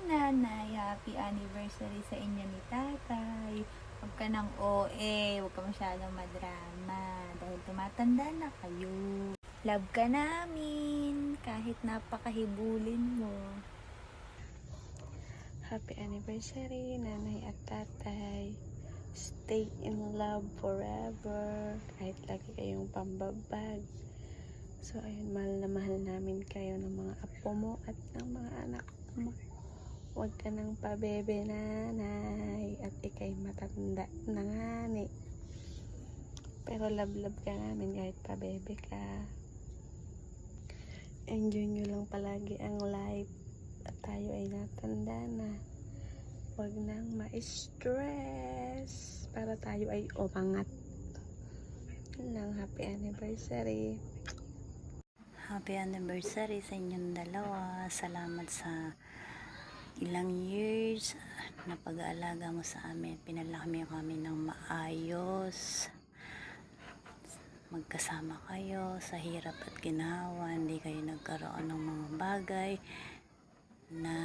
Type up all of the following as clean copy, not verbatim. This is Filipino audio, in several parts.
nanay, happy anniversary sa inyo ni tatay. Huwag ka ng OA, huwag ka masyadong madrama dahil tumatanda na kayo. Love ka namin kahit napakahibulin mo. Happy anniversary, nanay at tatay. Stay in love forever. Kahit lagi kayong pambabag. So, ayun, mahal na namin kayo ng mga apo mo at ng mga anak mo. Huwag ka nang pabebe, nanay. At ikay matanda na nga ni. Pero love ka namin kahit pabebe ka. Enjoy nyo lang palagi ang life. At tayo ay natanda na. Huwag nang ma-stress para tayo ay umangat. Yun lang, happy anniversary. Happy anniversary sa inyong dalawa. Salamat sa ilang years na pag-aalaga mo sa amin. Pinalaki kami ng maayos. Magkasama kayo sa hirap at ginhawa. Hindi kayo nagkaroon ng mga bagay na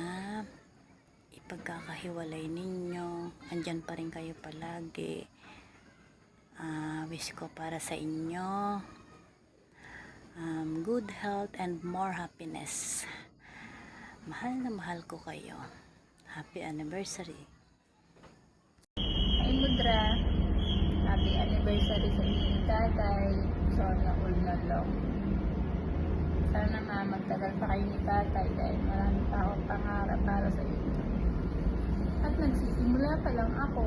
ipagkakahiwalay ninyo. Andyan pa rin kayo palagi. Wish ko para sa inyo good health and more happiness. Mahal na mahal ko kayo. Happy anniversary. Ay Mudra, happy anniversary sa inyo ni tatay. Sana all na long. Sana magtagal pa kayo ni tatay dahil marami pa akong pangarap para sa inyo. At nagsisimula pa lang ako.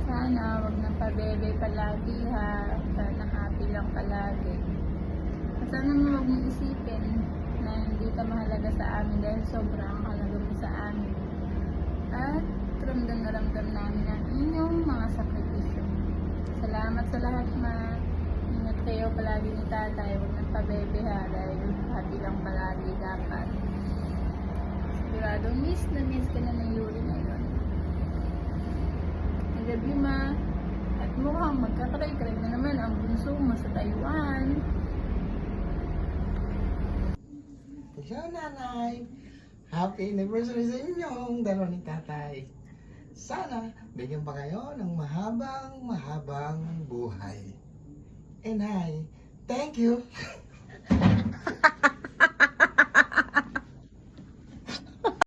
Sana wag nang pabebe palagi ha. Sana happy lang palagi. At sana wag mong isipin na hindi ka mahalaga sa amin dahil sobrang halaga mo sa amin. At ramdam na ramdam namin ang inyong mga sakripisyo. Salamat sa lahat, ma. Ingat kayo palagi ni tatay. Huwag nang pabebe ha dahil happy lang palagi dapat. Siguradong miss ka na ng Yuri ngayon. I love you, ma. At mukhang magkakaray-karay na naman ang bunso mo sa Taiwan. Ciao, nanay. Happy anniversary sa inyong dalawa ni tatay. Sana bigyan pa kayo ng mahabang buhay. And hi, thank you.